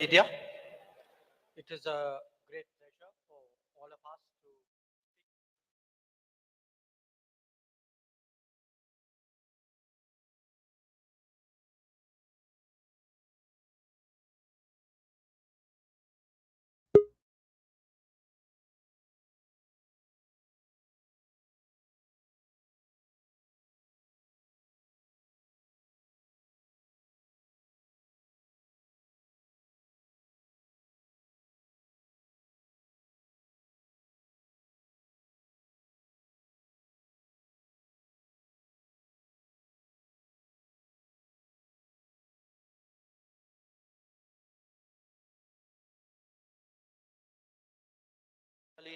Media. It is a great pleasure for all of us to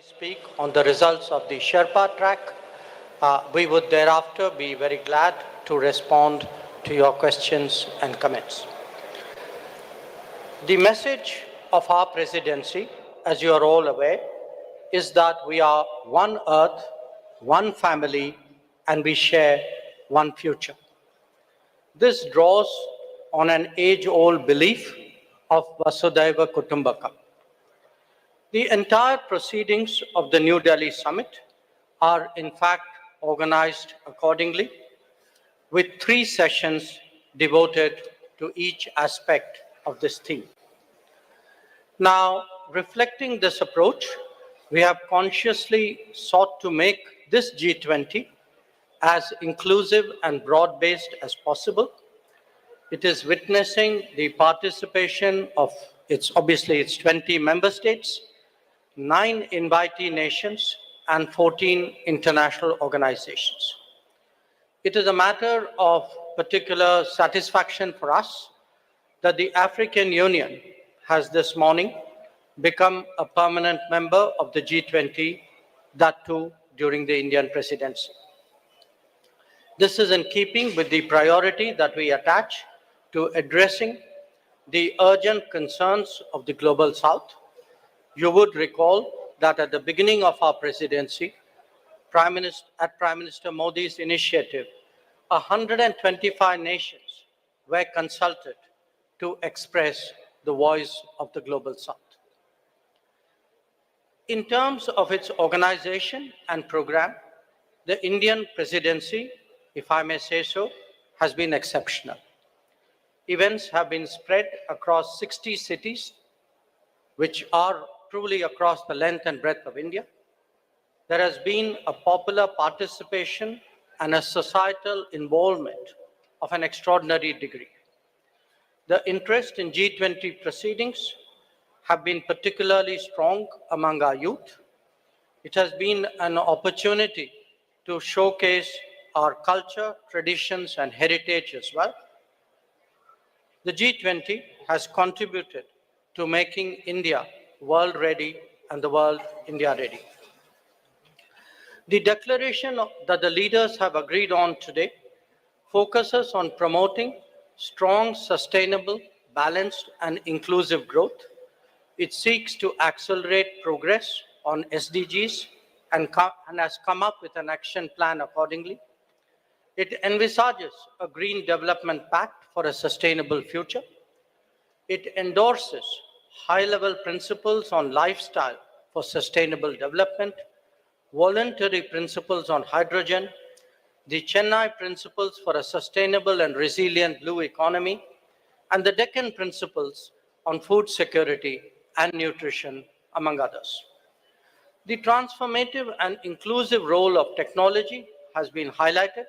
speak on the results of the Sherpa track. We would thereafter be very glad to respond to your questions and comments. The message of our presidency, as you are all aware, is that we are one earth, one family, and we share one future. This draws on an age-old belief of Vasudhaiva Kutumbakam. The entire proceedings of the New Delhi summit are in fact organized accordingly, with 3 sessions devoted to each aspect of this theme. Now, reflecting this approach, we have consciously sought to make this G20 as inclusive and broad-based as possible. It is witnessing the participation of its 20 member states, 9 invitee nations, and 14 international organizations. It is a matter of particular satisfaction for us that the African Union has this morning become a permanent member of the G20, that too during the Indian presidency. This is in keeping with the priority that we attach to addressing the urgent concerns of the Global South. You would recall that at the beginning of our presidency, Prime Minister Modi's initiative, 125 nations were consulted to express the voice of the Global South. In terms of its organization and program, the Indian presidency, if I may say so, has been exceptional. Events have been spread across 60 cities, which are truly across the length and breadth of India. There has been a popular participation and a societal involvement of an extraordinary degree. The interest in G20 proceedings have been particularly strong among our youth. It has been an opportunity to showcase our culture, traditions, and heritage as well. The G20 has contributed to making India world ready and the world India ready. The declaration that the leaders have agreed on today focuses on promoting strong, sustainable, balanced, and inclusive growth. It seeks to accelerate progress on SDGs and has come up with an action plan accordingly. It envisages a green development pact for a sustainable future. It endorses high-level principles on lifestyle for sustainable development, voluntary principles on hydrogen, the Chennai principles for a sustainable and resilient blue economy, and the Deccan principles on food security and nutrition, among others. The transformative and inclusive role of technology has been highlighted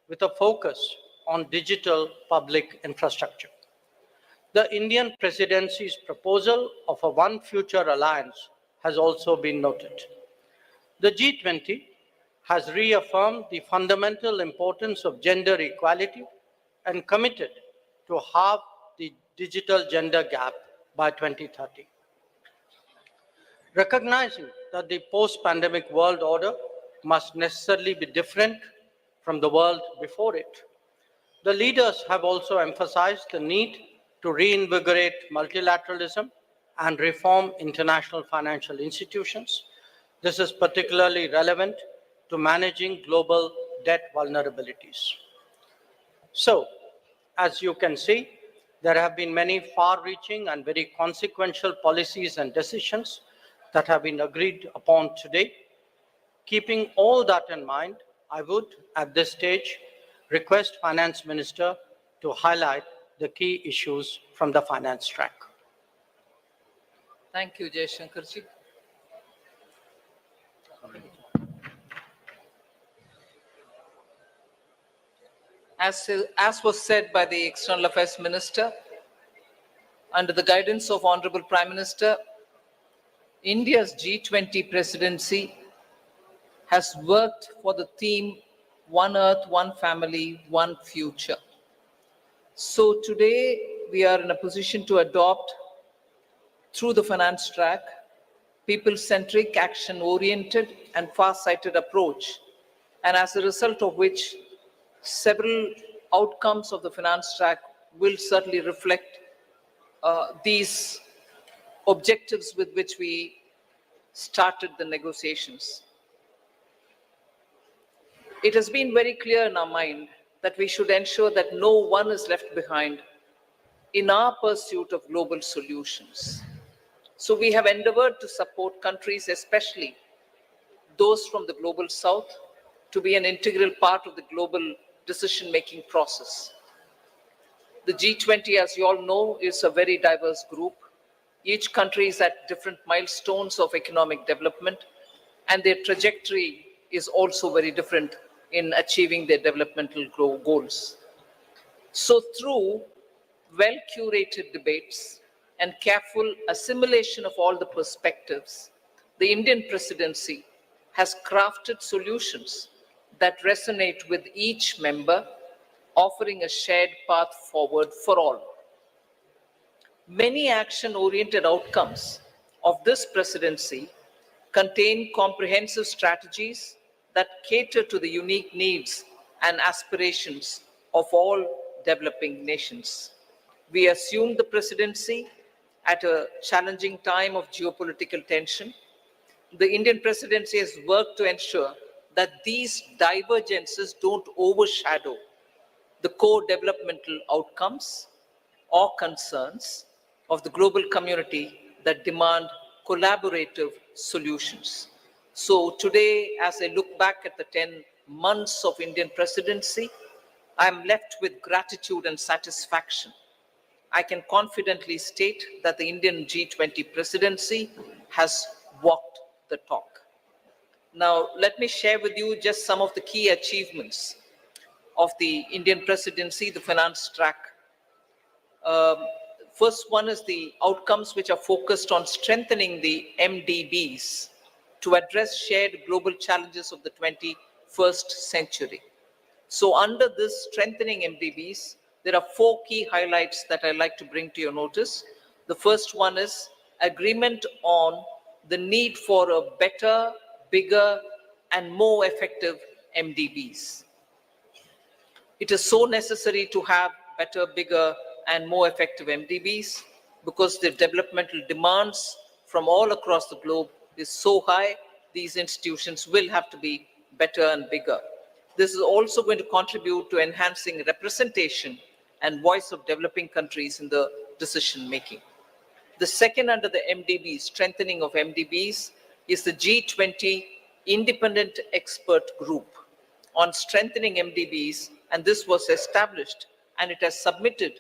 with a focus on digital public infrastructure. The Indian presidency's proposal of a One Future Alliance has also been noted. The G20 has reaffirmed the fundamental importance of gender equality and committed to halve the digital gender gap by 2030. Recognizing that the post-pandemic world order must necessarily be different from the world before it, the leaders have also emphasized the need to reinvigorate multilateralism and reform international financial institutions. This is particularly relevant to managing global debt vulnerabilities. So, as you can see, There have been many far-reaching and very consequential policies and decisions that have been agreed upon today. Keeping all that in mind, I would, at this stage, request Finance Minister to highlight the key issues from the finance track. Thank you, Jaishankarji. As was said by the External Affairs Minister, under the guidance of Honorable Prime Minister, India's G20 presidency has worked for the theme One Earth, One Family, One Future. So today we are in a position to adopt, through the finance track, people-centric, action-oriented and far-sighted approach, and as a result of which several outcomes of the finance track will certainly reflect these objectives with which we started the negotiations. It has been very clear in our mind that we should ensure that no one is left behind in our pursuit of global solutions. So we have endeavored to support countries, especially those from the global south, to be an integral part of the global decision-making process. The G20, as you all know, is a very diverse group. Each country is at different milestones of economic development, and their trajectory is also very different in achieving their developmental goals. So through well-curated debates and careful assimilation of all the perspectives, the Indian presidency has crafted solutions that resonate with each member, offering a shared path forward for all. Many action-oriented outcomes of this presidency contain comprehensive strategies that cater to the unique needs and aspirations of all developing nations. We assumed the presidency at a challenging time of geopolitical tension. The Indian presidency has worked to ensure that these divergences don't overshadow the core developmental outcomes or concerns of the global community that demand collaborative solutions. So today, as I look back at the 10 months of Indian presidency, I'm left with gratitude and satisfaction. I can confidently state that the Indian G20 presidency has walked the talk. Now, let me share with you just some of the key achievements of the Indian presidency, the finance track. First one is the outcomes which are focused on strengthening the MDBs to address shared global challenges of the 21st century. So under this strengthening MDBs, there are 4 key highlights that I'd like to bring to your notice. The first one is agreement on the need for a better, bigger, and more effective MDBs. It is so necessary to have better, bigger, and more effective MDBs because the developmental demands from all across the globe is so high, these institutions will have to be better and bigger. This is also going to contribute to enhancing representation and voice of developing countries in the decision making. The second under the MDBs, strengthening of MDBs, is the G20 Independent Expert Group on strengthening MDBs, and this was established and it has submitted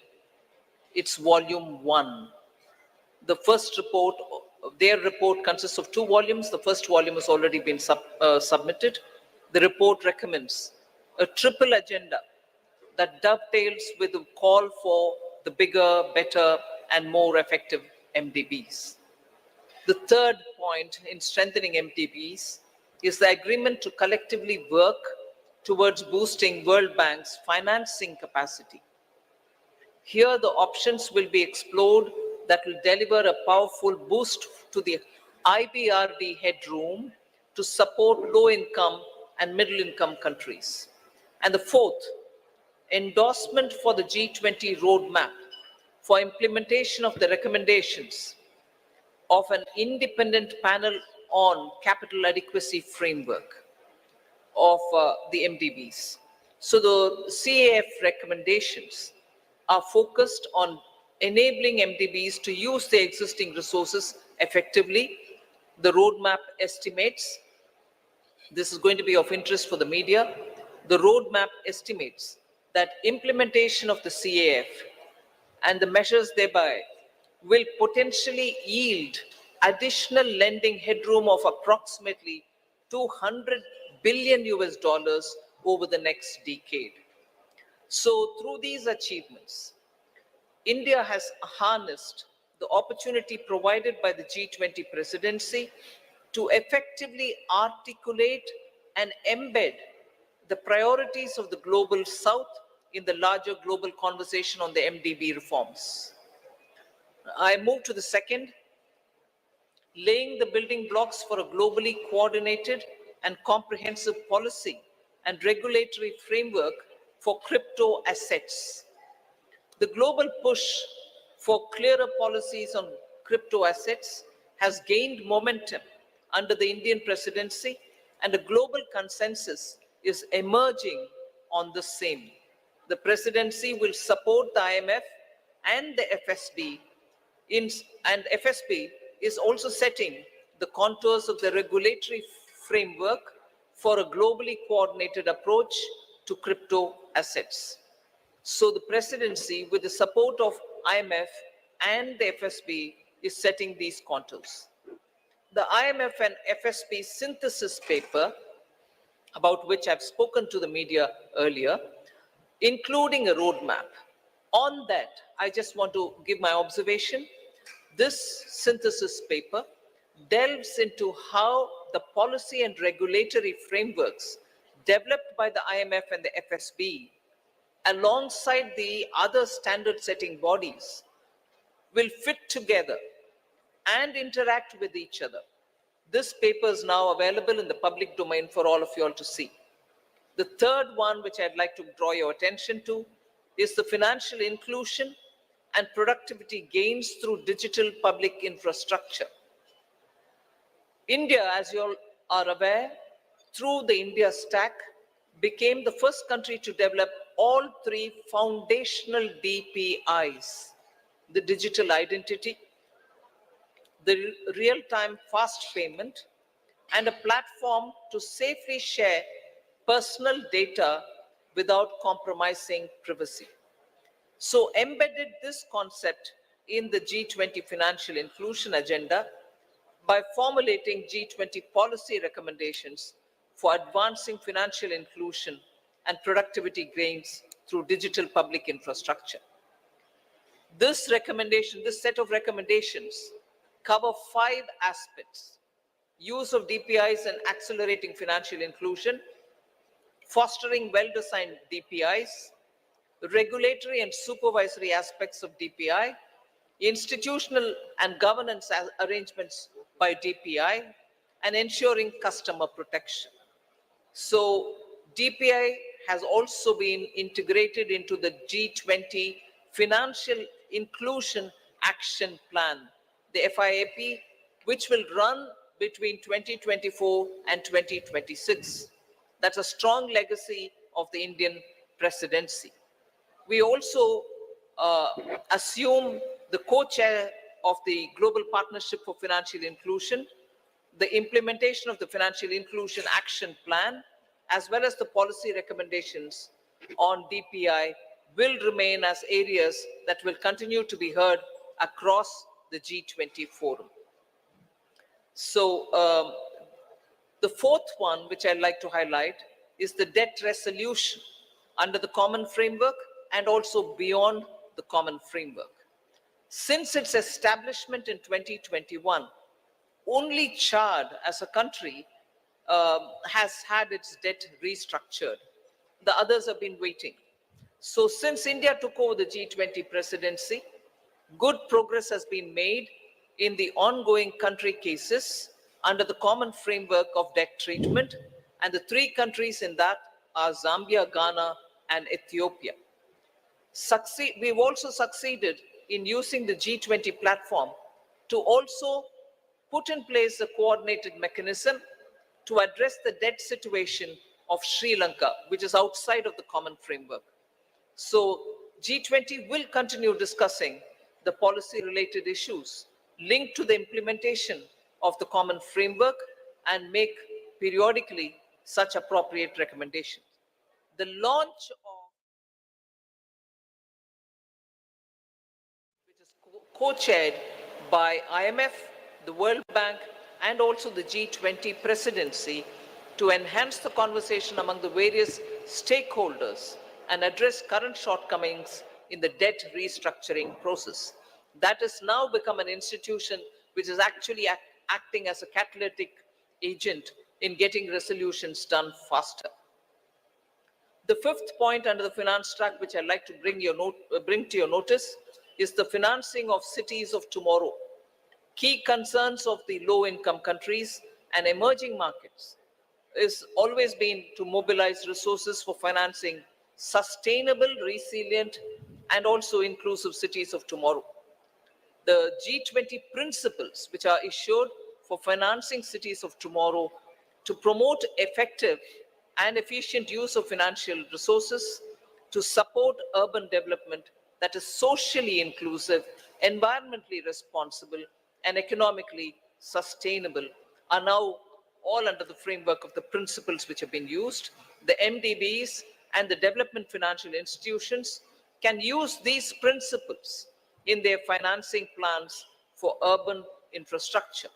its volume 1. The first report, their report consists of 2 volumes. The first volume has already been submitted. The report recommends a triple agenda that dovetails with the call for the bigger, better, and more effective MDBs. The third point in strengthening MDBs is the agreement to collectively work towards boosting World Bank's financing capacity. Here, the options will be explored that will deliver a powerful boost to the IBRD headroom to support low-income and middle-income countries. And the fourth, endorsement for the G20 roadmap for implementation of the recommendations of an independent panel on capital adequacy framework of the MDBs. So the CAF recommendations are focused on enabling MDBs to use their existing resources effectively. The roadmap estimates, this is going to be of interest for the media, the roadmap estimates that implementation of the CAF and the measures thereby will potentially yield additional lending headroom of approximately 200 billion US dollars over the next decade. So through these achievements, India has harnessed the opportunity provided by the G20 presidency to effectively articulate and embed the priorities of the global south in the larger global conversation on the MDB reforms. I move to the second, laying the building blocks for a globally coordinated and comprehensive policy and regulatory framework for crypto assets. The global push for clearer policies on crypto assets has gained momentum under the Indian presidency, and a global consensus is emerging on the same. The presidency will support the IMF and the FSB and FSB is also setting the contours of the regulatory framework for a globally coordinated approach to crypto assets. So the presidency, with the support of IMF and the FSB, is setting these contours. The IMF and FSB synthesis paper, about which I've spoken to the media earlier, including a roadmap. On that, I just want to give my observation. This synthesis paper delves into how the policy and regulatory frameworks developed by the IMF and the FSB, alongside the other standard-setting bodies, will fit together and interact with each other. This paper is now available in the public domain for all of you all to see. The third one, which I'd like to draw your attention to, is the financial inclusion and productivity gains through digital public infrastructure. India, as you all are aware, through the India Stack, became the first country to develop all three foundational DPIs: the digital identity, the real-time fast payment, and a platform to safely share personal data without compromising privacy. So embedded this concept in the G20 financial inclusion agenda by formulating G20 policy recommendations for advancing financial inclusion and productivity gains through digital public infrastructure. This set of recommendations cover 5 aspects: use of DPIs and accelerating financial inclusion, fostering well-designed DPIs, regulatory and supervisory aspects of DPI, institutional and governance arrangements by DPI, and ensuring customer protection. So DPI has also been integrated into the G20 Financial Inclusion Action Plan, the FIAP, which will run between 2024 and 2026. That's a strong legacy of the Indian presidency. We also assume the co-chair of the Global Partnership for Financial Inclusion. The implementation of the Financial Inclusion Action Plan, as well as the policy recommendations on DPI, will remain as areas that will continue to be heard across the G20 forum. So the fourth one, which I'd like to highlight, is the debt resolution under the common framework and also beyond the common framework. Since its establishment in 2021, only Chad as a country has had its debt restructured. The others have been waiting. So since India took over the G20 presidency, good progress has been made in the ongoing country cases under the common framework of debt treatment, and the 3 countries in that are Zambia, Ghana, and Ethiopia. We've also succeeded in using the G20 platform to also put in place a coordinated mechanism to address the debt situation of Sri Lanka, which is outside of the common framework. So G20 will continue discussing the policy-related issues linked to the implementation of the common framework and make periodically such appropriate recommendations. The launch of which is co-chaired by IMF, the World Bank, and also the G20 Presidency to enhance the conversation among the various stakeholders and address current shortcomings in the debt restructuring process. That has now become an institution which is actually acting as a catalytic agent in getting resolutions done faster. The fifth point under the finance track, which I'd like to bring to your notice, is the financing of cities of tomorrow. Key concerns of the low-income countries and emerging markets is always been to mobilize resources for financing sustainable, resilient, and also inclusive cities of tomorrow. The G20 principles, which are issued for financing cities of tomorrow to promote effective and efficient use of financial resources to support urban development that is socially inclusive, environmentally responsible, and economically sustainable, are now all under the framework of the principles which have been used. The MDBs and the development financial institutions can use these principles in their financing plans for urban infrastructure.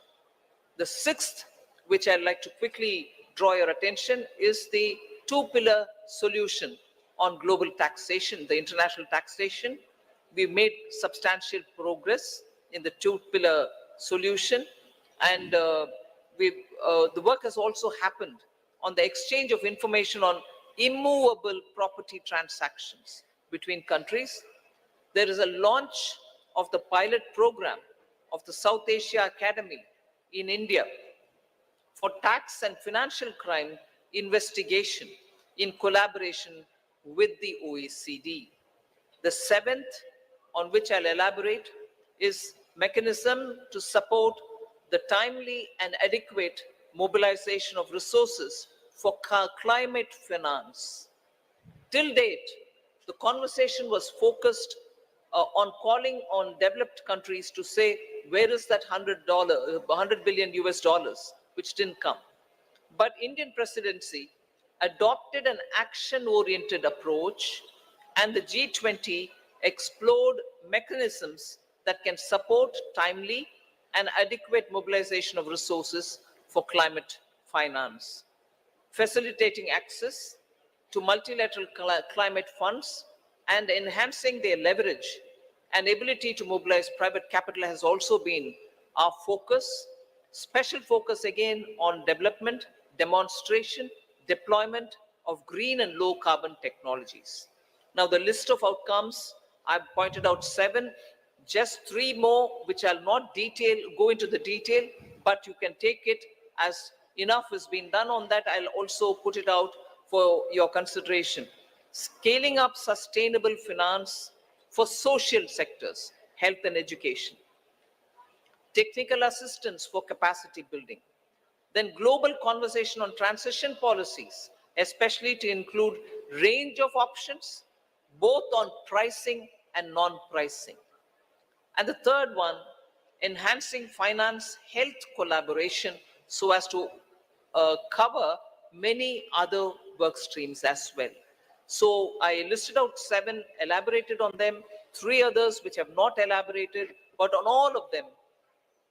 The sixth, which I'd like to quickly draw your attention, is the two-pillar solution on global taxation, the international taxation. We've made substantial progress in the two-pillar solution, and the work has also happened on the exchange of information on immovable property transactions between countries. There is a launch of the pilot program of the South Asia Academy in India for tax and financial crime investigation in collaboration with the OECD. The seventh, on which I'll elaborate, is mechanism to support the timely and adequate mobilization of resources for climate finance. Till date, the conversation was focused on calling on developed countries to say, where is that $100 billion US dollars, which didn't come. But Indian presidency adopted an action-oriented approach, and the G20 explored mechanisms that can support timely and adequate mobilization of resources for climate finance, facilitating access to multilateral climate funds and enhancing their leverage and ability to mobilize private capital has also been our focus. Special focus again on development, demonstration, deployment of green and low carbon technologies. Now the list of outcomes, I've pointed out 7, just 3 more, which I'll not go into the detail, but you can take it as enough has been done on that. I'll also put it out for your consideration. Scaling up sustainable finance for social sectors, health and education. Technical assistance for capacity building. Then global conversation on transition policies, especially to include range of options, both on pricing and non-pricing. And the third one, enhancing finance health collaboration so as to cover many other work streams as well. So I listed out 7, elaborated on them, 3 others which have not elaborated, but on all of them,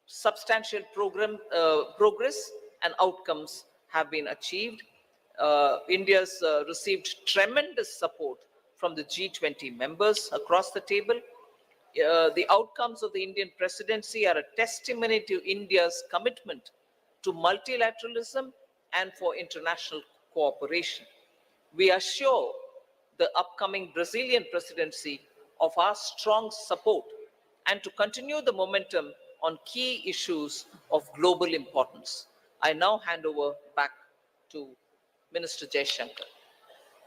substantial progress and outcomes have been achieved. India's received tremendous support from the G20 members across the table. The outcomes of the Indian presidency are a testimony to India's commitment to multilateralism and for international cooperation. We assure the upcoming Brazilian presidency of our strong support and to continue the momentum on key issues of global importance. I now hand over back to Minister Jaishankar.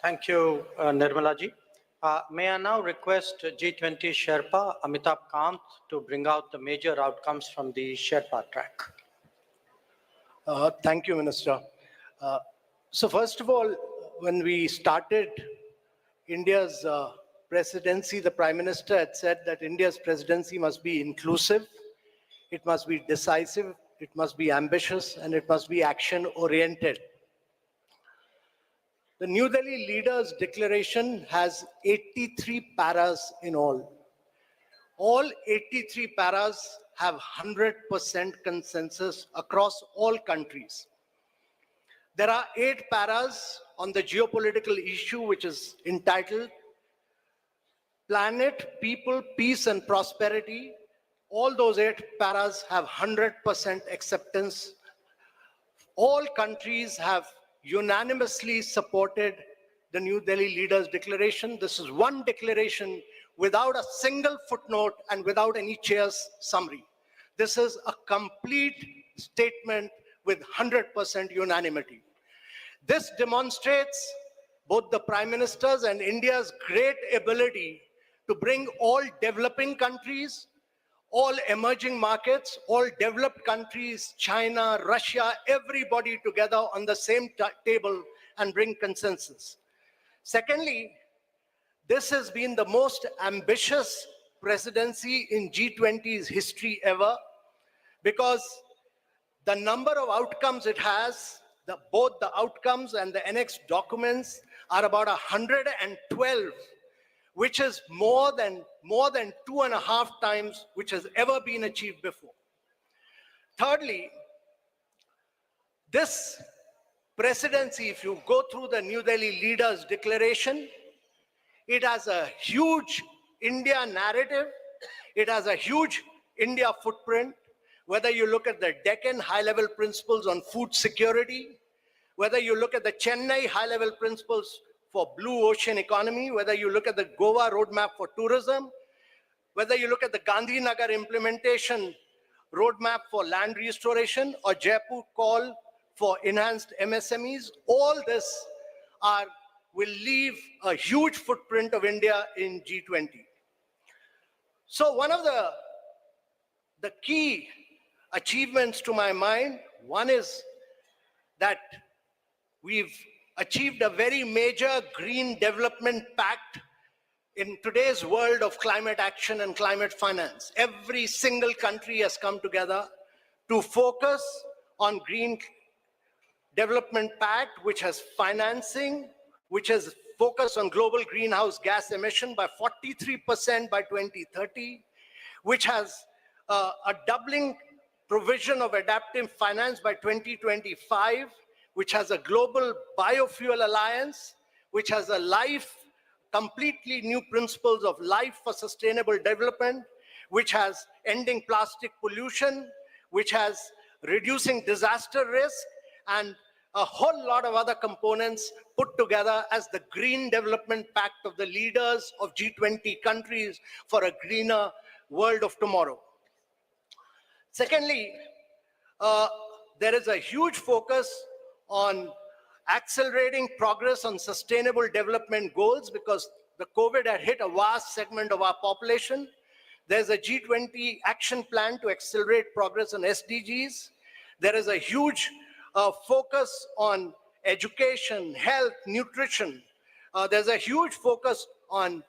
Thank you, Nirmala ji. May I now request G20 Sherpa Amitabh Kant to bring out the major outcomes from the Sherpa track. Thank you, Minister. So first of all, when we started India's presidency, the Prime Minister had said that India's presidency must be inclusive, it must be decisive, it must be ambitious, and it must be action-oriented. The New Delhi Leaders' Declaration has 83 paras in all. All 83 paras have 100% consensus across all countries. There are 8 paras on the geopolitical issue, which is entitled Planet, People, Peace and Prosperity. All those 8 paras have 100% acceptance. All countries have unanimously supported the New Delhi Leaders' Declaration. This is one declaration without a single footnote and without any chair's summary. This is a complete statement with 100% unanimity. This demonstrates both the Prime Minister's and India's great ability to bring all developing countries, all emerging markets, all developed countries, China, Russia, everybody together on the same table and bring consensus. Secondly, this has been the most ambitious presidency in G20's history ever, because the number of outcomes it has, both the outcomes and the annex documents are about 112, which is more than 2.5 times which has ever been achieved before. Thirdly, this presidency, if you go through the New Delhi Leaders' Declaration, it has a huge India narrative. It has a huge India footprint. Whether you look at the Deccan high-level principles on food security, whether you look at the Chennai high-level principles for blue ocean economy, whether you look at the Goa roadmap for tourism, whether you look at the Gandhinagar implementation roadmap for land restoration or Jaipur call for enhanced MSMEs, all this will leave a huge footprint of India in G20. So one of the key achievements to my mind, one is that we've achieved a very major green development pact in today's world of climate action and climate finance. Every single country has come together to focus on green development pact, which has financing, which has focused on global greenhouse gas emission by 43% by 2030, which has a doubling provision of adaptive finance by 2025, which has a global biofuel alliance, which has completely new principles of life for sustainable development, which has ending plastic pollution, which has reducing disaster risk, and a whole lot of other components put together as the Green Development Pact of the leaders of G20 countries for a greener world of tomorrow. Secondly, there is a huge focus on accelerating progress on sustainable development goals because the COVID had hit a vast segment of our population. There's a G20 action plan to accelerate progress on SDGs. There is a huge focus on education, health, nutrition. There's a huge focus on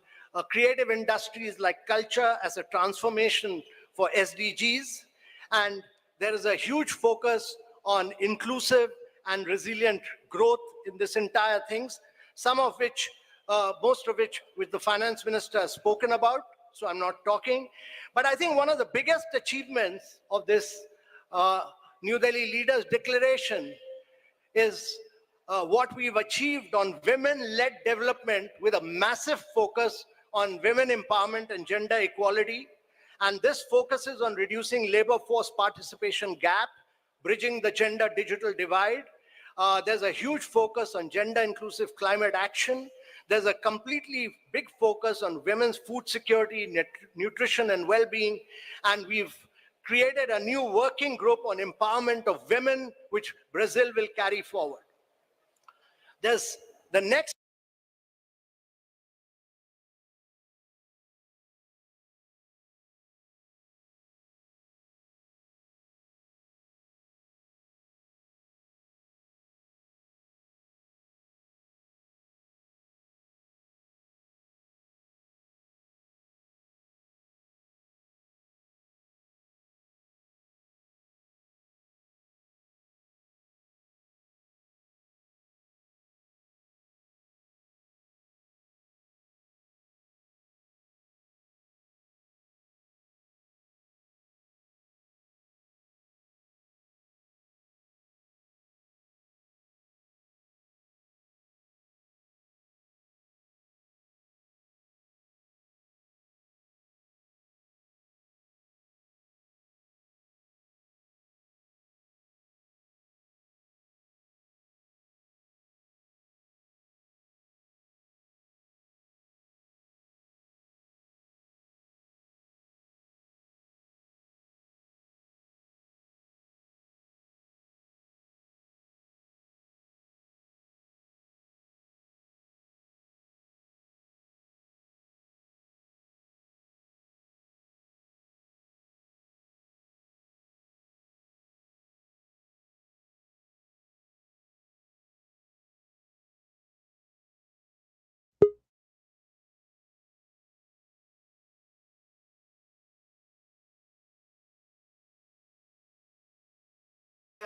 creative industries like culture as a transformation for SDGs. And there is a huge focus on inclusive and resilient growth in this entire things, some of which, most of which, which the finance minister has spoken about, so I'm not talking. But I think one of the biggest achievements of this New Delhi Leaders' Declaration is what we've achieved on women-led development with a massive focus on women empowerment and gender equality. And this focuses on reducing labor force participation gap, bridging the gender digital divide. There's a huge focus on gender inclusive climate action. There's a completely big focus on women's food security, nutrition and well-being. And we've created a new working group on empowerment of women, which Brazil will carry forward. There's the next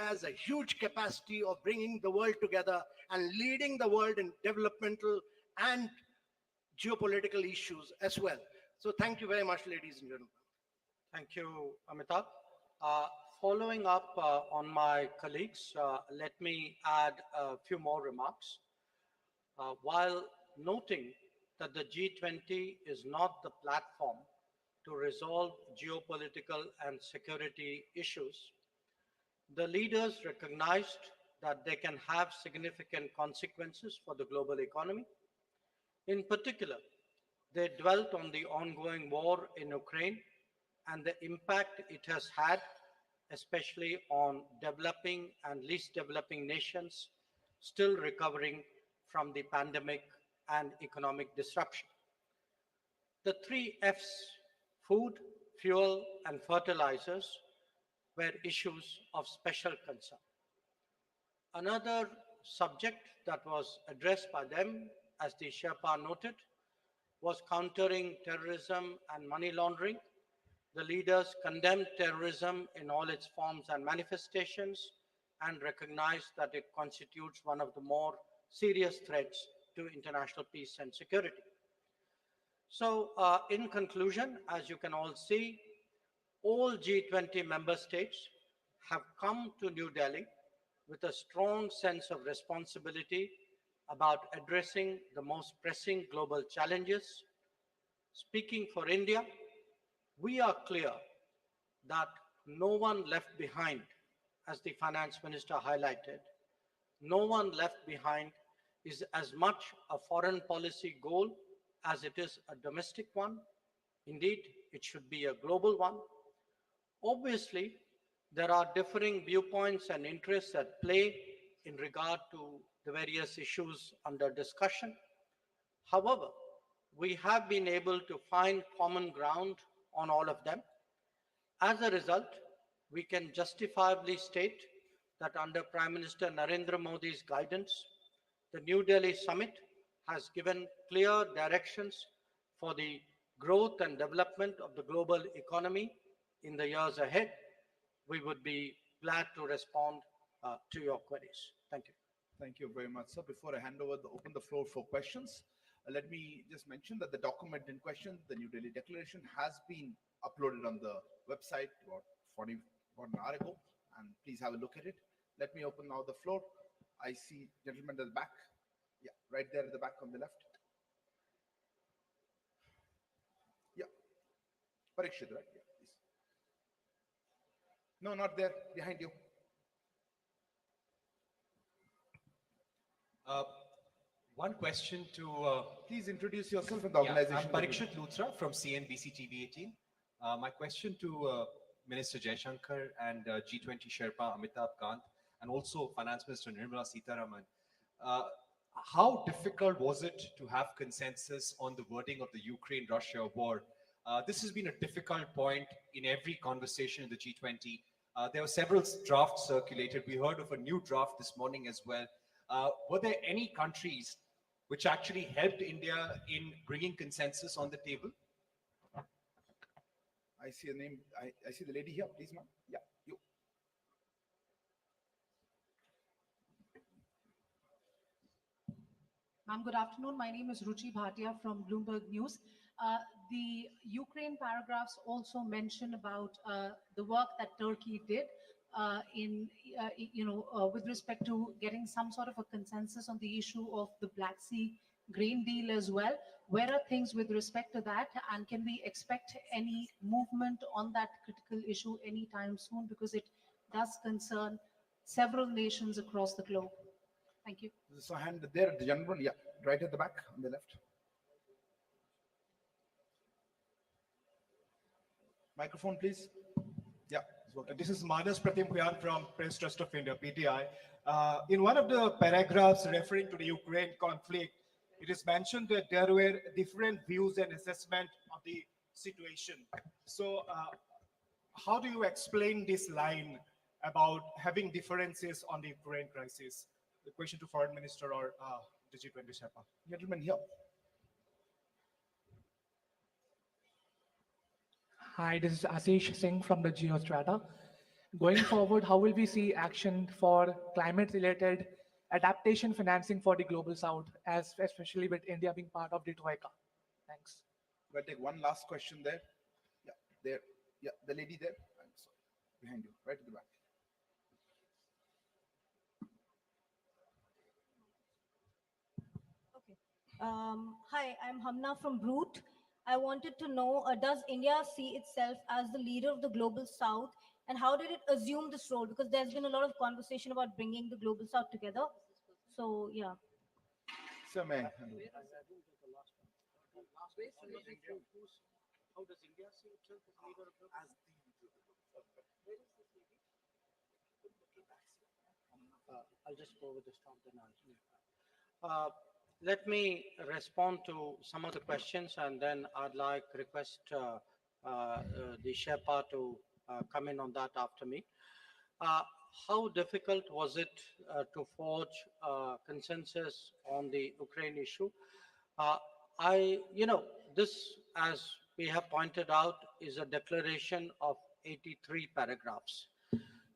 has a huge capacity of bringing the world together and leading the world in developmental and geopolitical issues as well. So thank you very much, ladies and gentlemen. Thank you, Amitabh. Following up on my colleagues, let me add a few more remarks. While noting that the G20 is not the platform to resolve geopolitical and security issues, the leaders recognized that they can have significant consequences for the global economy. In particular, they dwelt on the ongoing war in Ukraine and the impact it has had, especially on developing and least developing nations still recovering from the pandemic and economic disruption. The three F's, food, fuel, and fertilizers, were issues of special concern. Another subject that was addressed by them, as the Sherpa noted, was countering terrorism and money laundering. The leaders condemned terrorism in all its forms and manifestations and recognized that it constitutes one of the more serious threats to international peace and security. So in conclusion, as you can all see, all G20 member states have come to New Delhi with a strong sense of responsibility about addressing the most pressing global challenges. Speaking for India, we are clear that no one left behind, as the finance minister highlighted. No one left behind is as much a foreign policy goal as it is a domestic one. Indeed, it should be a global one. Obviously, there are differing viewpoints and interests at play in regard to the various issues under discussion. However, we have been able to find common ground on all of them. As a result, we can justifiably state that under Prime Minister Narendra Modi's guidance, the New Delhi summit has given clear directions for the growth and development of the global economy in the years ahead. We would be glad to respond to your queries. Thank you. Thank you very much, sir. Before I open the floor for questions, let me just mention that the document in question, the New Delhi Declaration, has been uploaded on the website about an hour ago, and please have a look at it. Let me open now the floor. I see gentlemen at the back. Yeah, right there at the back on the left. Yeah. Parikshit, right? Yeah, please. No, not there. Behind you. One question to... Please introduce yourself and the organization. I'm Parikshit Luthra from CNBC TV 18. My question to Minister Jaishankar and G20 Sherpa Amitabh Kant and also Finance Minister Nirmala Sitharaman. How difficult was it to have consensus on the wording of the Ukraine-Russia war? This has been a difficult point in every conversation in the G20. There were several drafts circulated. We heard of a new draft this morning as well. Were there any countries which actually helped India in bringing consensus on the table? I see a name. I see the lady here. Please, ma'am. Yeah, you. Ma'am, good afternoon. My name is Ruchi Bhatia from Bloomberg News. The Ukraine paragraphs also mention about the work that Turkey did with respect to getting some sort of a consensus on the issue of the Black Sea grain deal as well. Where are things with respect to that, and can we expect any movement on that critical issue anytime soon, because it does concern several nations across the globe? Thank you. So hand there, the gentleman, yeah, right at the back on the left. Microphone, please. Yeah. This is Manas Pratim Huyan from Press Trust of India, PTI. In one of the paragraphs referring to the Ukraine conflict, it is mentioned that there were different views and assessment of the situation. So how do you explain this line about having differences on the Ukraine crisis? The question to Foreign Minister or the G20 Sherpa. Gentleman here. Hi, this is Ashish Singh from the Geostrata. Going forward, how will we see action for climate-related adaptation financing for the Global South, as especially with India being part of the Troika? Thanks. We'll take one last question there. Yeah, there. Yeah, the lady there. I'm sorry. Behind you, right at the back. Okay. Hi, I'm Hamna from Brute. I wanted to know, does India see itself as the leader of the global south, and how did it assume this role? Because there's been a lot of conversation about bringing the global south together. So, yeah. Sir, may I? How does India see itself as leader of the I'll just go with the stop then let me respond to some of the questions, and then I'd like request the Sherpa to come in on that after me. Uh, how difficult was it to forge consensus on the Ukraine issue? Uh, this, as we have pointed out, is a declaration of 83 paragraphs.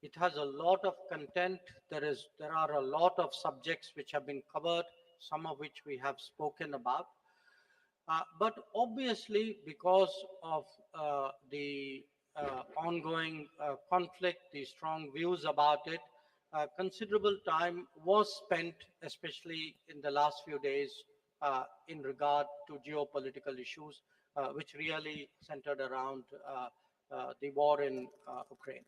It has a lot of content. There are a lot of subjects which have been covered, some of which we have spoken about. But obviously, because of the ongoing conflict, the strong views about it, considerable time was spent, especially in the last few days, in regard to geopolitical issues, which really centered around the war in Ukraine.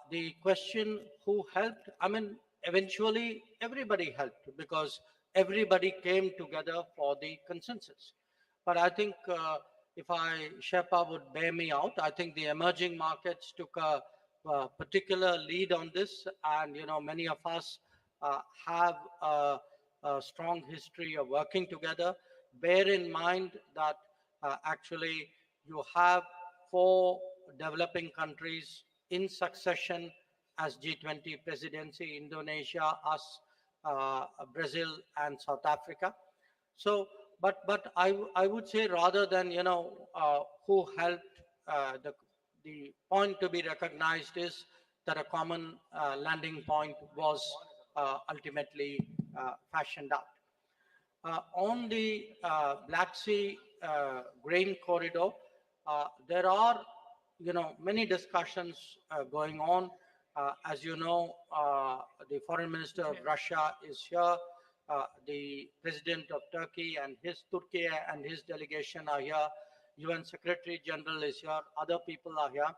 The question who helped, I mean, eventually everybody helped because everybody came together for the consensus. But I think Sherpa would bear me out, I think the emerging markets took a particular lead on this, and many of us have a strong history of working together. Bear in mind that actually you have 4 developing countries in succession as G20 presidency: Indonesia, us, Brazil, and South Africa. So, but I would say, rather than who helped, the point to be recognized is that a common landing point was ultimately fashioned out. On the Black Sea grain corridor, there are many discussions going on. As you know, the foreign minister of Russia is here. The president of Turkey and his delegation are here. UN Secretary General is here. Other people are here.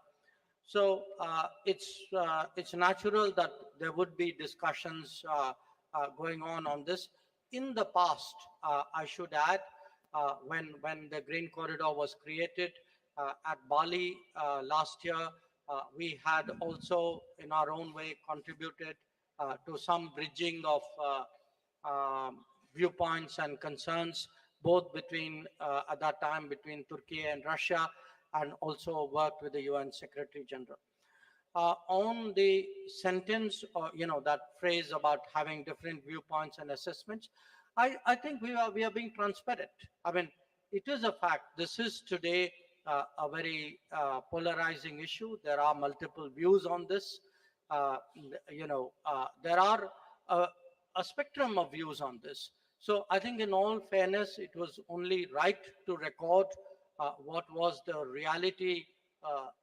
So it's natural that there would be discussions going on this. In the past, I should add, when the Green Corridor was created at Bali last year, we had also, in our own way, contributed to some bridging of viewpoints and concerns, both between at that time between Turkey and Russia, and also worked with the UN Secretary General. On the sentence, or that phrase about having different viewpoints and assessments, I think we are being transparent. I mean, it is a fact. This is today a very polarizing issue. There are multiple views on this. There are a spectrum of views on this. So I think, in all fairness, it was only right to record what was the reality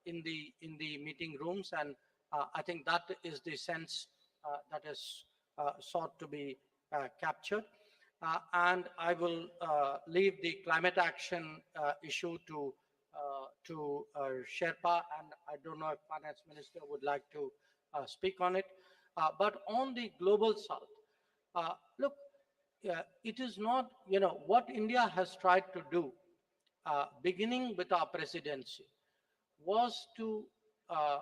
in the meeting rooms, and I think that is the sense that is sought to be captured. And I will leave the climate action issue to Sherpa, and I don't know if Finance Minister would like to speak on it. But on the global south, look, it is not, what India has tried to do, beginning with our presidency, was to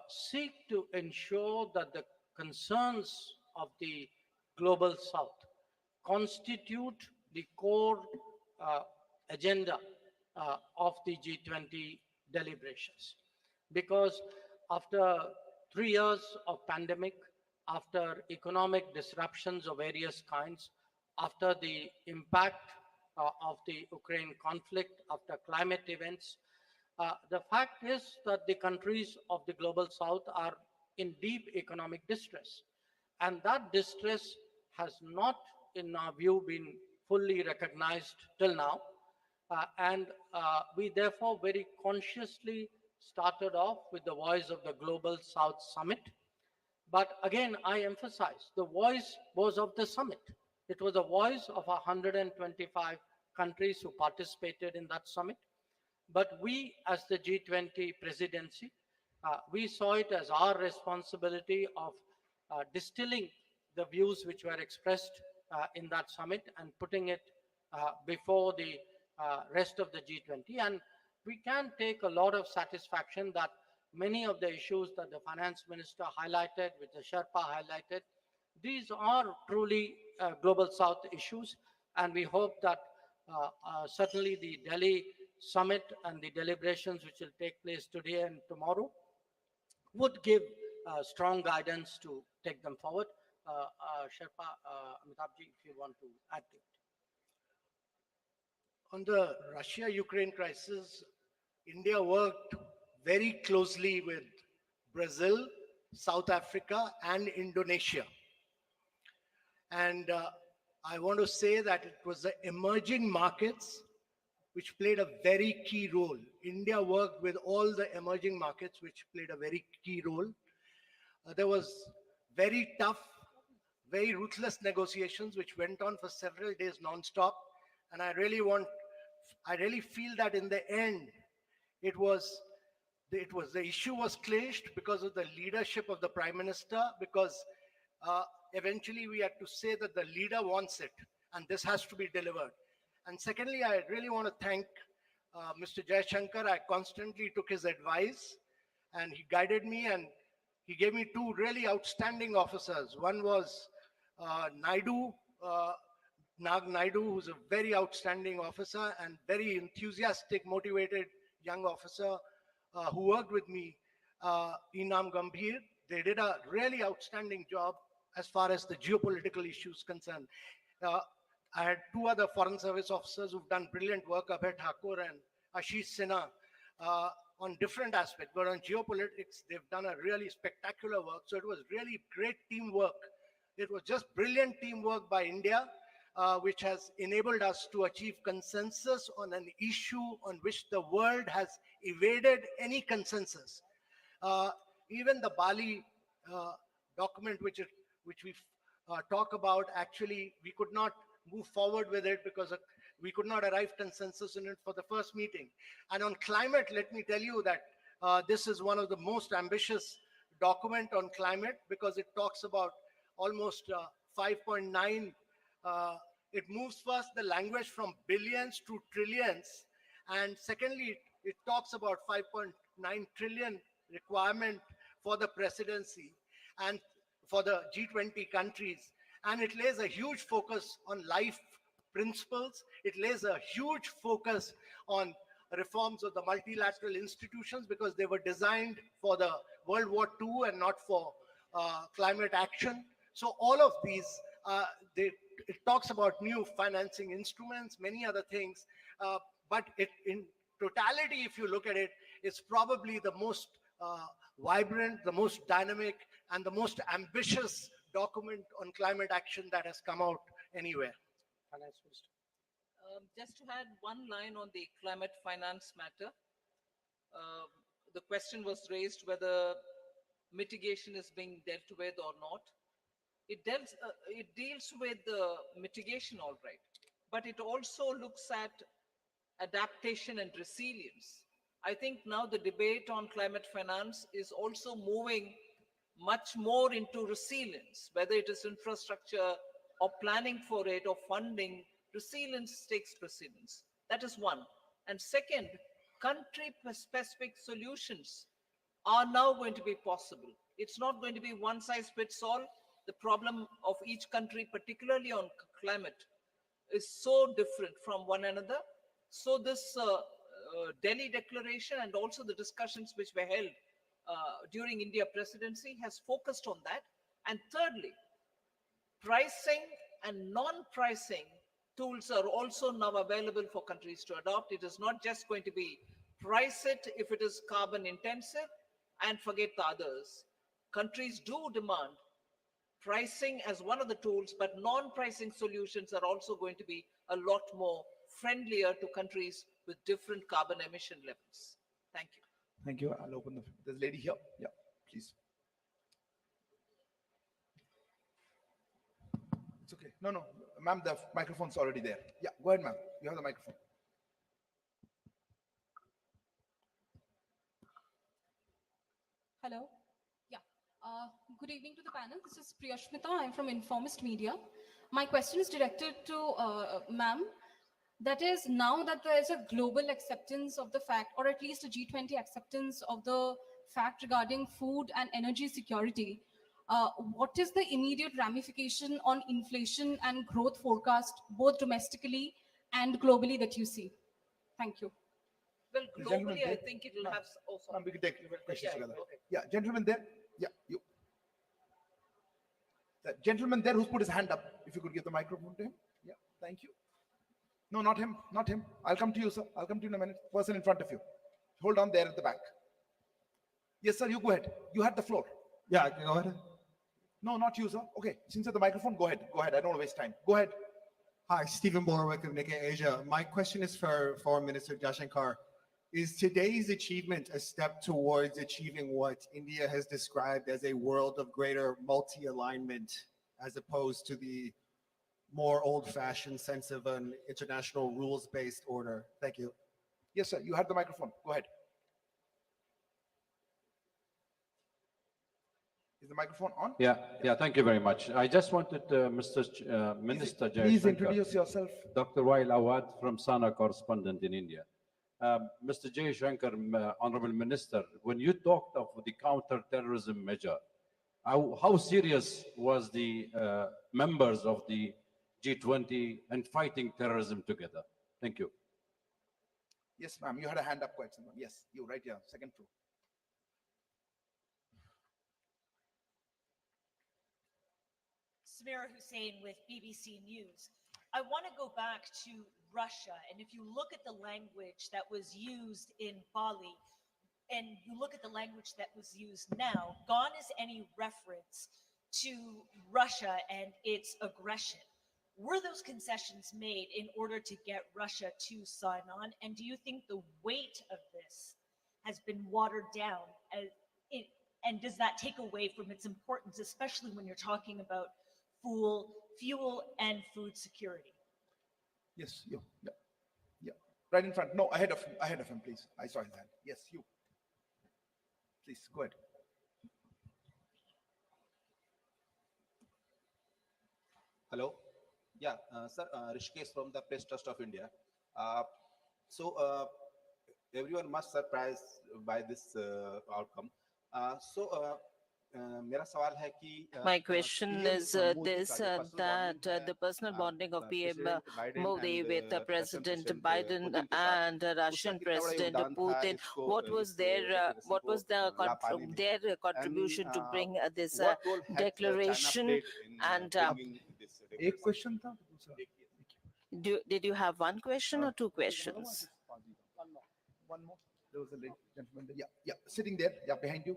seek to ensure that the concerns of the global south constitute the core agenda of the G20 deliberations. Because after 3 years of pandemic, after economic disruptions of various kinds, after the impact of the Ukraine conflict, after climate events, the fact is that the countries of the global south are in deep economic distress. And that distress has not, in our view, been fully recognized till now. And we therefore very consciously started off with the Voice of the Global South Summit. But again, I emphasize, the voice was of the summit. It was a voice of 125 countries who participated in that summit. But we, as the G20 presidency, we saw it as our responsibility of distilling the views which were expressed in that summit and putting it before the rest of the G20. And we can take a lot of satisfaction that many of the issues that the finance minister highlighted, which the Sherpa highlighted, these are truly global South issues. And we hope that certainly the Delhi summit and the deliberations which will take place today and tomorrow would give strong guidance to take them forward. Sherpa, Amitabhji, if you want to add to it. On the Russia-Ukraine crisis, India worked very closely with Brazil, South Africa, and Indonesia. And I want to say that it was the emerging markets which played a very key role. India worked with all the emerging markets which played a very key role. There was very tough, very ruthless negotiations which went on for several days non-stop. And I really feel that in the end, the issue was clinched because of the leadership of the Prime Minister, because eventually we had to say that the leader wants it, and this has to be delivered. And secondly, I really want to thank Mr. Jaishankar. I constantly took his advice, and he guided me, and he gave me two really outstanding officers. One was Naidu, Nag Naidu, who's a very outstanding officer and very enthusiastic, motivated young officer who worked with me, Inam Gambhir. They did a really outstanding job as far as the geopolitical issues concerned. I had two other Foreign Service officers who've done brilliant work, Abhay Thakur and Ashish Sinha, on different aspects. But on geopolitics, they've done a really spectacular work. So it was really great teamwork. It was just brilliant teamwork by India, which has enabled us to achieve consensus on an issue on which the world has evaded any consensus. Even the Bali document, which we talk about, actually, we could not move forward with it because we could not arrive consensus in it for the first meeting. And on climate, let me tell you that this is one of the most ambitious document on climate because it talks about almost 5.9. It moves first the language from billions to trillions. And secondly, it talks about 5.9 trillion requirement for the presidency and for the G20 countries. And it lays a huge focus on life principles. It lays a huge focus on reforms of the multilateral institutions because they were designed for the World War II and not for climate action. So all of these, it talks about new financing instruments, many other things. But in totality, if you look at it, it's probably the most vibrant, the most dynamic, and the most ambitious document on climate action that has come out anywhere. Finance Minister. Just to add one line on the climate finance matter, the question was raised whether mitigation is being dealt with or not. It deals with the mitigation, all right, but it also looks at adaptation and resilience. I think now the debate on climate finance is also moving much more into resilience, whether it is infrastructure or planning for it or funding. Resilience takes precedence. That is one. And second, country-specific solutions are now going to be possible. It's not going to be one size fits all. The problem of each country, particularly on climate, is so different from one another. So this Delhi declaration and also the discussions which were held during India presidency has focused on that. And thirdly, pricing and non-pricing tools are also now available for countries to adopt. It is not just going to be price it if it is carbon intensive and forget the others. countries do demand pricing as one of the tools, but non-pricing solutions are also going to be a lot more friendlier to countries with different carbon emission levels. Thank you. Thank you. I'll open the, there's a lady here. Yeah, please. It's okay. No, no, ma'am, the microphone's already there. Yeah, go ahead, ma'am. You have the microphone. Hello. Yeah. Good evening to the panel. This is Priyashmita. I'm from Informist Media. My question is directed to ma'am. That is, now that there is a global acceptance of the fact, or at least a G20 acceptance of the fact regarding food and energy security, what is the immediate ramification on inflation and growth forecast, both domestically and globally, that you see? Thank you. Well, The gentleman globally, I there. think it will Ma'am, have. Oh, sorry. ma'am, we can take questions Yeah, together. okay. Yeah, gentleman there. Yeah, you. The gentleman there who's put his hand up, if you could give the microphone to him. Yeah, thank you. No, not him, not him. I'll come to you, sir. I'll come to you in a minute. Person in front of you. Hold on there at the back. Yes, sir, you go ahead. You had the floor. Yeah, go ahead. No, not you, sir. Okay, since you have the microphone, go ahead. Go ahead. I don't want to waste time. Go ahead. Hi, Stephen Borwick of Nikkei Asia. My question is for Foreign Minister Jaishankar. Is today's achievement a step towards achieving what India has described as a world of greater multi-alignment, as opposed to the more old-fashioned sense of an international rules-based order? Thank you. Yes, sir. You had the microphone. Go ahead. Is the microphone on? Yeah, thank you very much. I just wanted Minister Please Jaishankar, introduce yourself. Dr. Wail Awad from Sana correspondent in India. Mr. Jaishankar, Honorable Minister, when you talked of the counter-terrorism measure, how serious was the members of the G20 and fighting terrorism together? Thank you. Yes, ma'am. You had a hand up quite some. Yes, you right here, second floor. Samira Hussein with BBC News. I want to go back to Russia, and if you look at the language that was used in Bali, and you look at the language that was used now, gone is any reference to Russia and its aggression. Were those concessions made in order to get Russia to sign on? And do you think the weight of this has been watered down? And does that take away from its importance, especially when you're talking about fuel and food security? Yes, you. Yeah, yeah. Right in front. No, ahead of him, please. I saw his hand. Yes, you. Please go ahead. Hello. Yeah, sir, Rishikesh from the Press Trust of India. So everyone must surprised by this outcome. मेरा सवाल है कि My question is this, that the personal bonding of PM Modi with President Biden and Russian President Putin, what was their contribution to bring this declaration? And एक question था दूसरा. did you have one question or two questions? One more. There was a lady gentleman there. Yeah, sitting there. Yeah, behind you.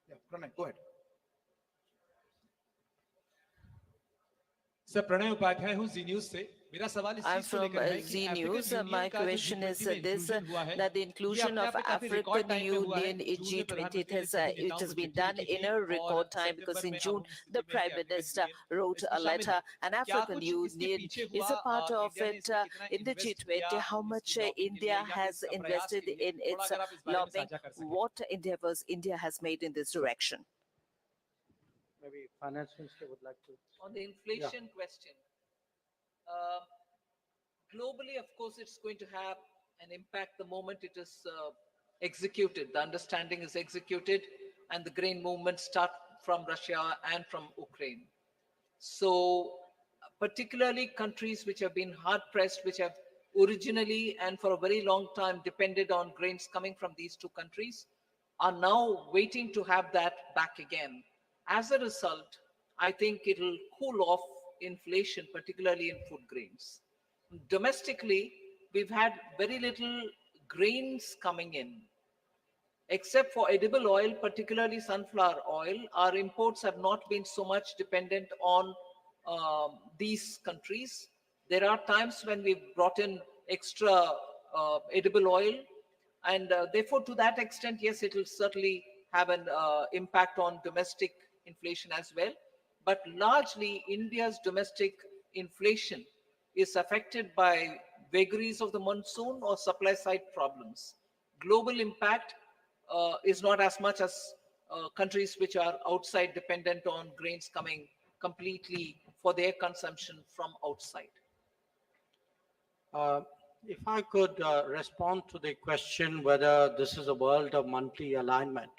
Yeah, Pranay, go ahead. Sir Pranay Upadhyay हूँ Zee news से. मेरा सवाल इस I'm चीज को from लेकर है कि Z African News. Union My का जो question is G20 में this, inclusion हुआ है, that the inclusion ये of अपने आप में काफी record African time पे हुआ है. Union in जून में G20, it प्रधानमंत्री ने has सभी been नेताओं done को चिट्ठी in a लिखी record और time, because सितंबर in में June, अब हम the स्थिति में Prime African Minister Union wrote a इसमें शामिल letter, है. and क्या African कुछ इसके Union पीछे is हुआ, a part of इंडिया ने it. इसमें कितना In the invest G20, किया how much इसकी lobbying के India लिए या फिर has इसका प्रयास invested के लिए? in थोड़ा its अगर आप इस बारे में lobbying, साझा कर सकें. what endeavors India has made in this direction? Maybe Finance Minister would like to. On the inflation question, globally, of course, it's going to have an impact the moment it is executed. The understanding is executed and the grain movements start from Russia and from Ukraine. So particularly countries which have been hard pressed, which have originally and for a very long time depended on grains coming from these two countries, are now waiting to have that back again. As a result, I think it'll cool off inflation, particularly in food grains. Domestically, we've had very little grains coming in. Except for edible oil, particularly sunflower oil, our imports have not been so much dependent on these countries. There are times when we've brought in extra edible oil, and therefore, to that extent, yes, it will certainly have an impact on domestic inflation as well. But largely, India's domestic inflation is affected by vagaries of the monsoon or supply side problems. Global impact is not as much as countries which are outside dependent on grains coming completely for their consumption from outside. If I could respond to the question whether this is a world of monthly alignment.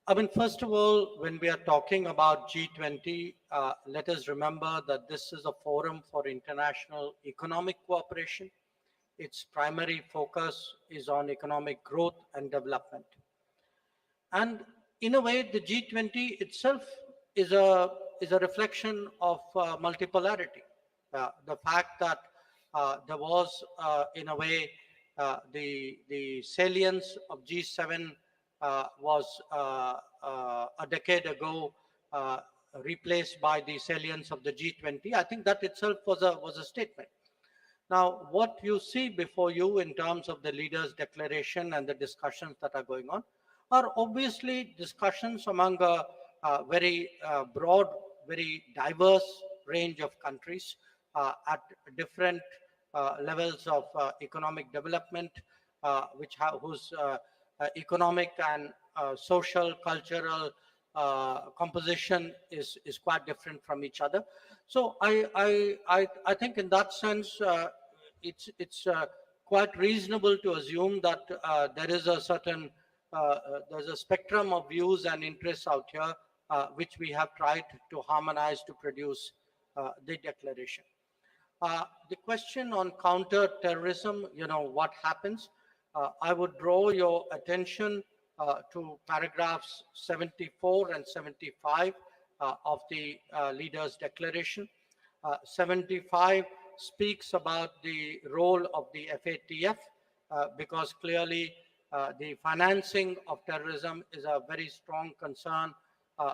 I mean, first of all, when we are talking about G20, let us remember that this is a forum for international economic cooperation. Its primary focus is on economic growth and development. And in a way, the G20 itself is a reflection of multipolarity. The fact that there was, in a way, the salience of G7 was a decade ago replaced by the salience of the G20. I think that itself was a statement. Now, what you see before you in terms of the leaders' declaration and the discussions that are going on are obviously discussions among a very broad, very diverse range of countries at different levels of economic development, whose economic and social, cultural composition is quite different from each other. So I think in that sense, it's quite reasonable to assume that there is a certain there's a spectrum of views and interests out here, which we have tried to harmonize to produce the declaration. The question on counter-terrorism, what happens? I would draw your attention to paragraphs 74 and 75 of the leaders' declaration. 75 speaks about the role of the FATF because clearly the financing of terrorism is a very strong concern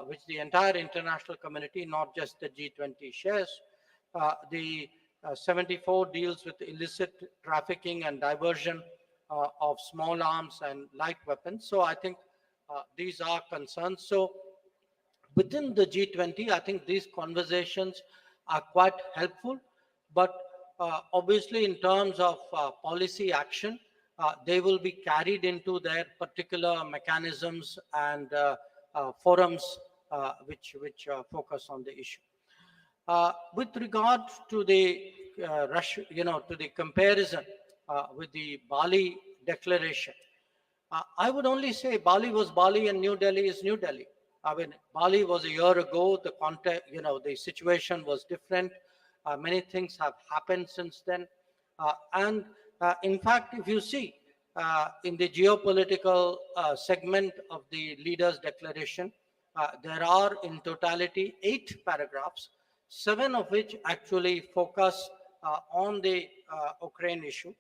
which the entire international community, not just the G20, shares. The 74 deals with illicit trafficking and diversion of small arms and light weapons. So I think these are concerns. So within the G20, I think these conversations are quite helpful, but obviously in terms of policy action, they will be carried into their particular mechanisms and forums which focus on the issue. With regard to the to the comparison with the Bali declaration, I would only say Bali was Bali and New Delhi is New Delhi. I mean, Bali was a year ago. The context, the situation was different. Many things have happened since then, and in fact, if you see in the geopolitical segment of the leaders' declaration, there are in totality 8 paragraphs, 7 of which actually focus on the Ukraine issue,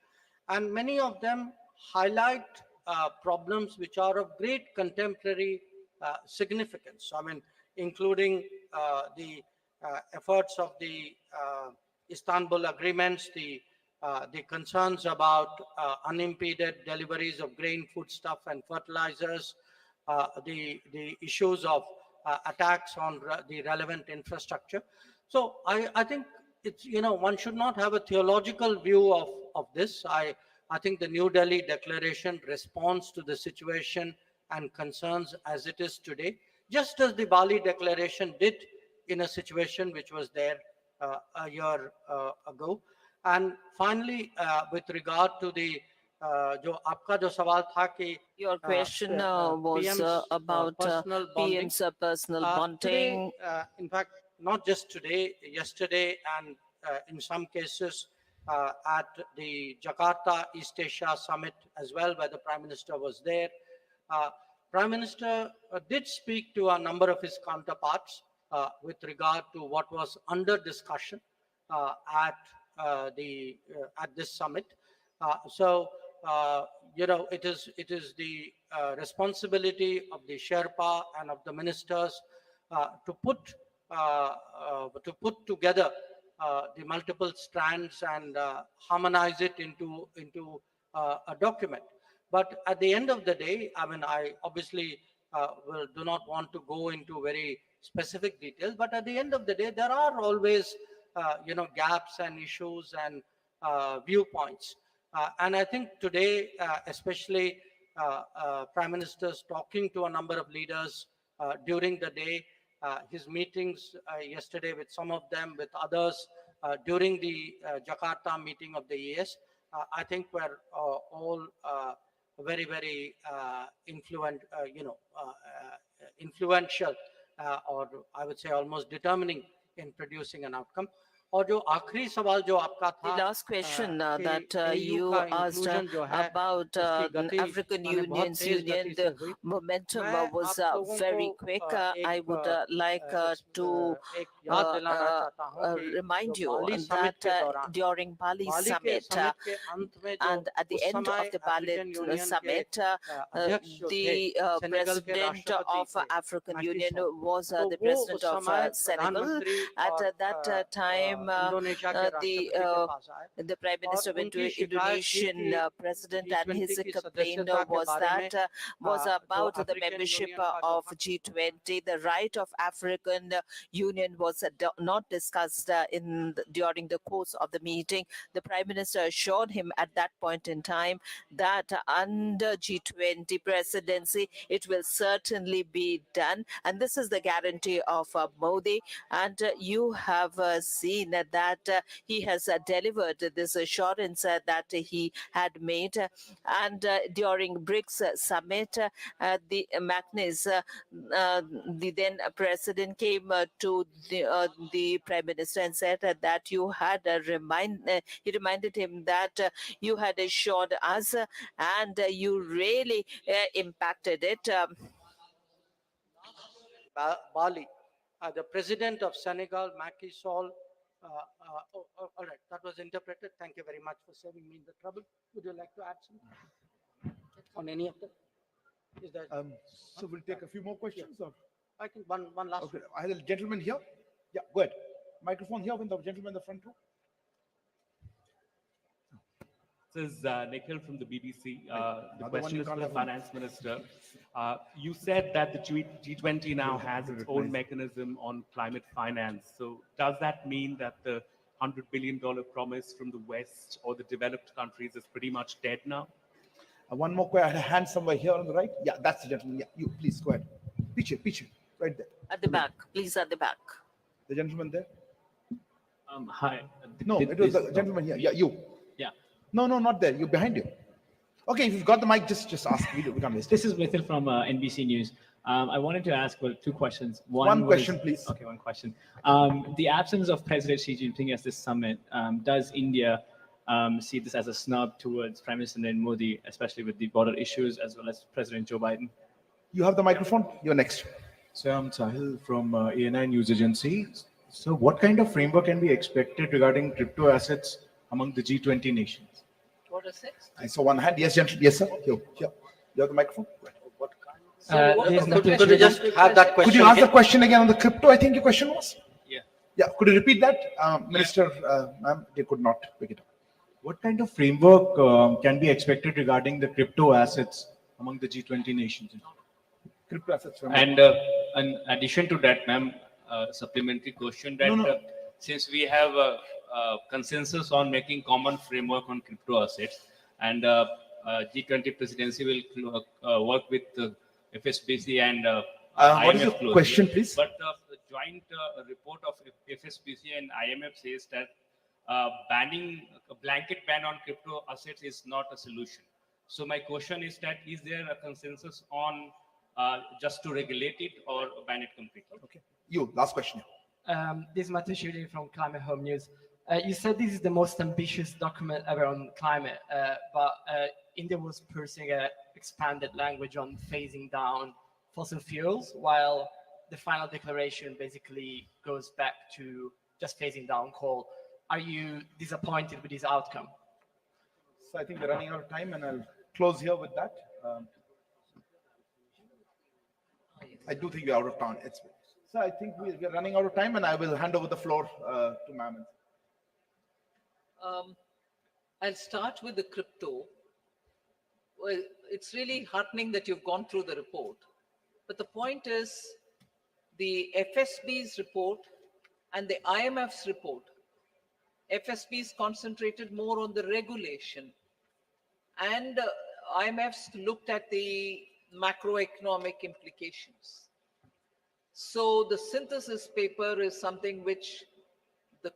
and many of them highlight problems which are of great contemporary significance. I mean, including the efforts of the Istanbul agreements, the concerns about unimpeded deliveries of grain, foodstuff, and fertilizers, the issues of attacks on the relevant infrastructure. So I think it's, one should not have a theological view of this. I think the New Delhi Declaration responds to the situation and concerns as it is today, just as the Bali Declaration did in a situation which was there a year ago. And finally, with regard to the your question was about PM's personal bonding. Today, in fact, not just today, yesterday, and in some cases at the Jakarta East Asia Summit as well, where the Prime Minister was there. Prime Minister did speak to a number of his counterparts with regard to what was under discussion at this summit. So it is the responsibility of the Sherpa and of the ministers to put together the multiple strands and harmonize it into a document. But at the end of the day, I mean, I obviously do not want to go into very specific details, but at the end of the day, there are always, gaps and issues and viewpoints. And I think today, especially Prime Minister's talking to a number of leaders during the day, his meetings yesterday with some of them, with others during the Jakarta meeting of the ES, I think were all very, very influential, or I would say almost determining in producing an outcome. और जो आखिरी सवाल जो आपका The था last question कि that AU you का asked inclusion जो है about उसकी गति African माने बहुत Union's तेज union, गति से the हुई. momentum मैं was आप लोगों very को quick. एक I would like to एक याद दिलाना चाहता हूँ कि remind जो you बाली that समिट के दौरान during Bali बाली के summit समिट के अंत में जो and at the उस end समय of the Bali African Union के summit, अध्यक्ष जो थे the सेनेगल के president राष्ट्रपति of थे African Macky Union Sall. was तो the वो president उस of समय Senegal. प्रधानमंत्री At और that time, इंडोनेशिया के राष्ट्रपति के पास आए the Prime Minister और of उनकी शिकायत थी Indonesian कि president, and G20 his की complaint सदस्यता के was बारे में that was जो about the African membership union का जो of G20. The right of African Union was not discussed during the course of the meeting. The Prime Minister assured him at that point in time that under G20 presidency, it will certainly be done. And this is the guarantee of Modi. And you have seen that he has delivered this assurance that he had made. And during BRICS summit, the Magnus, the then president, came to the Prime Minister and said that you had he reminded him that you had assured us and you really impacted it. Bali, the president of Senegal, Macky Sall. All right, that was interpreted. Thank you very much for saving me the trouble. Would you like to add something on any of them? Is that So we'll take a few more questions. Or? I think one last. Okay, I have a gentleman here. Yeah, go ahead. Microphone here with the gentleman in the front row. This is Nikhil from the BBC. The Another one question you is for can't the have one. finance minister. You said that the G20 now has its own mechanism on climate finance. So does that mean that the $100 billion promise from the West or the developed countries is pretty much dead now? One more question. I had a hand somewhere here on the right. Yeah, that's the gentleman. Yeah, you please go ahead. Piche, right there. At the back, please, at the back. The gentleman there. Hi. No, it was the gentleman here. Yeah, you. Yeah. No, not there. You behind you. Okay, if you've got the mic, just ask. We can't waste. This is Mithil from NBC News. I wanted to ask two questions. One question, please. Okay, one question. The absence of President Xi Jinping at this summit, does India see this as a snub towards Prime Minister Narendra Modi, especially with the border issues, as well as President Joe Biden? You have the microphone. You're next. So I'm Sahil from ANI News Agency. So what kind of framework can be expected regarding crypto assets among the G20 nations? What is it? I saw one hand. Yes, gentleman. Yes, sir. Here. You have the microphone. Could you just have that question? Could you ask the again? question again on the crypto? I think your question was. Yeah. Yeah. Could you repeat that, Minister? Ma'am, they could not pick it up. What kind of framework can be expected regarding the crypto assets among the G20 nations? Crypto assets. And in addition to that, ma'am, supplementary question that since we have a consensus on making common framework on crypto assets, and G20 presidency will work with FSBC and what is IMF your closely. question, please? But the joint report of FSBC and IMF says that banning a blanket ban on crypto assets is not a solution. So my question is that is there a consensus on just to regulate it or ban it completely? Okay. You, last question. This is Matish Shiri from Climate Home News. You said this is the most ambitious document ever on climate, but India was pursuing an expanded language on phasing down fossil fuels, while the final declaration basically goes back to just phasing down coal. Are you disappointed with this outcome? So I think we're running out of time, and I'll close here with that. I do think we're out of time. So I think we're running out of time, and I will hand over the floor to ma'am. I'll start with the crypto. Well, it's really heartening that you've gone through the report. But the point is, the FSB's report and the IMF's report, FSB's concentrated more on the regulation, and IMF's looked at the macroeconomic implications. So the synthesis paper is something which the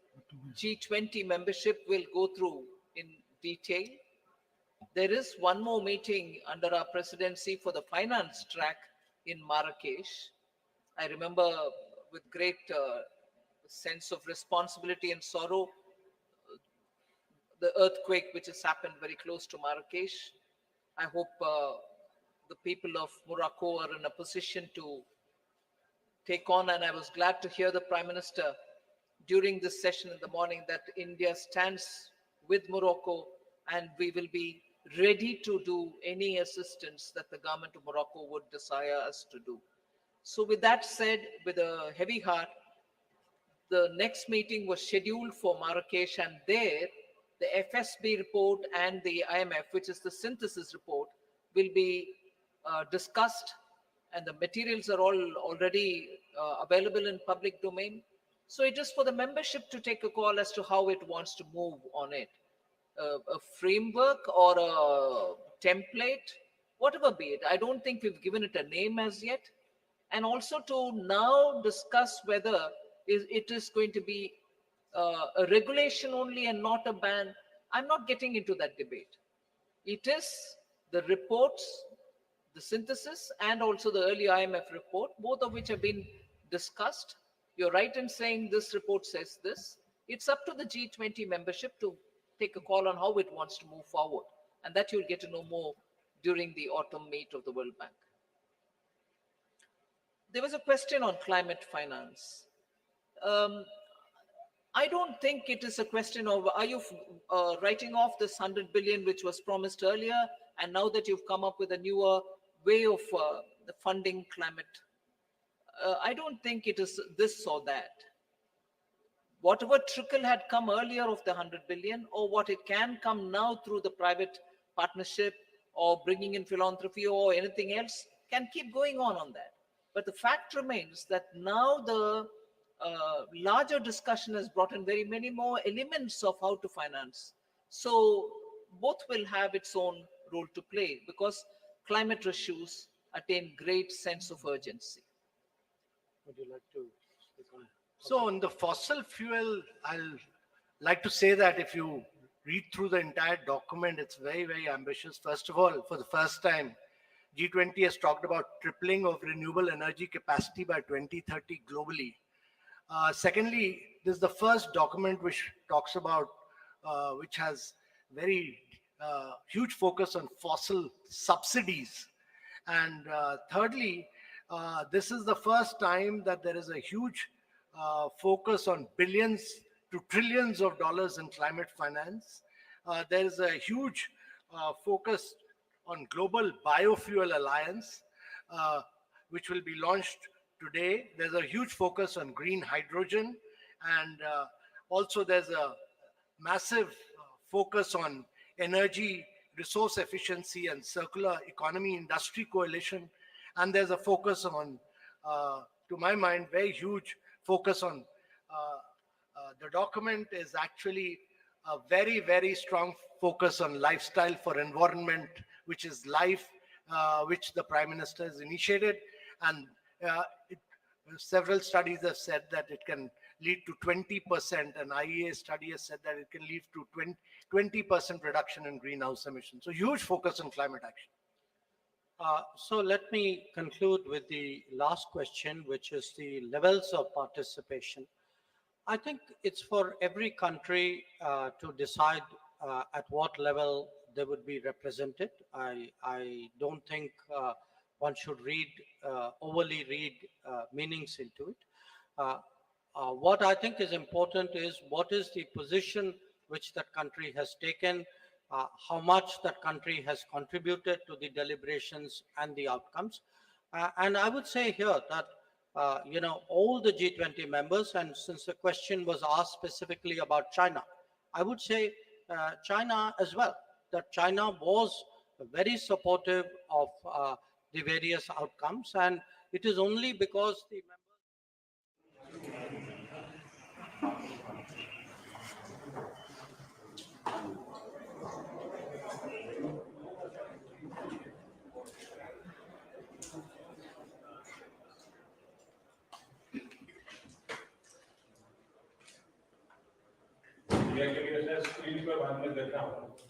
G20 membership will go through in detail. There is one more meeting under our presidency for the finance track in Marrakesh. I remember with great sense of responsibility and sorrow the earthquake which has happened very close to Marrakesh. I hope the people of Morocco are in a position to take on, and I was glad to hear the Prime Minister during this session in the morning that India stands with Morocco and we will be ready to do any assistance that the government of Morocco would desire us to do. So with that said, with a heavy heart, the next meeting was scheduled for Marrakesh, and there the FSB report and the IMF, which is the synthesis report, will be discussed, and the materials are all already available in public domain. So it is for the membership to take a call as to how it wants to move on it. A framework or a template, whatever be it. I don't think we've given it a name as yet. And also to now discuss whether it is going to be a regulation only and not a ban. I'm not getting into that debate. It is the reports, the synthesis, and also the early IMF report, both of which have been discussed. You're right in saying this report says this. It's up to the G20 membership to take a call on how it wants to move forward. And that you'll get to know more during the autumn meet of the World Bank. There was a question on climate finance. I don't think it is a question of, are you writing off this 100 billion which was promised earlier, and now that you've come up with a newer way of funding climate? I don't think it is this or that. Whatever trickle had come earlier of the 100 billion, or what it can come now through the private partnership or bringing in philanthropy or anything else, can keep going on that. But the fact remains that now the larger discussion has brought in very many more elements of how to finance. So both will have its own role to play, because climate issues attain great sense of urgency. Would you like to speak on it? So on the fossil fuel, I'll like to say that if you read through the entire document, it's very, very ambitious. First of all, for the first time, G20 has talked about tripling of renewable energy capacity by 2030 globally. Secondly, this is the first document which talks about, which has very huge focus on fossil subsidies. And thirdly, this is the first time that there is a huge focus on billions to trillions of dollars in climate finance. There is a huge focus on Global Biofuel Alliance, which will be launched today. There's a huge focus on green hydrogen, and also there's a massive focus on energy, resource efficiency, and circular economy industry coalition. And there's a focus on, to my mind, very huge focus on, the document is actually a very, very strong focus on lifestyle for environment, which is life, which the Prime Minister has initiated. And several studies have said that it can lead to 20%. An IEA study has said that it can lead to 20% reduction in greenhouse emissions. So huge focus on climate action. So let me conclude with the last question, which is the levels of participation. I think it's for every country to decide at what level they would be represented. I don't think one should overly read meanings into it. What I think is important is what is the position which that country has taken how much that country has contributed to the deliberations and the outcomes. And I would say here that, all the G20 members, and since the question was asked specifically about China, I would say China as well, that China was very supportive of the various outcomes, and it is only because the India के लिए screen पर बाद में देखा हूँ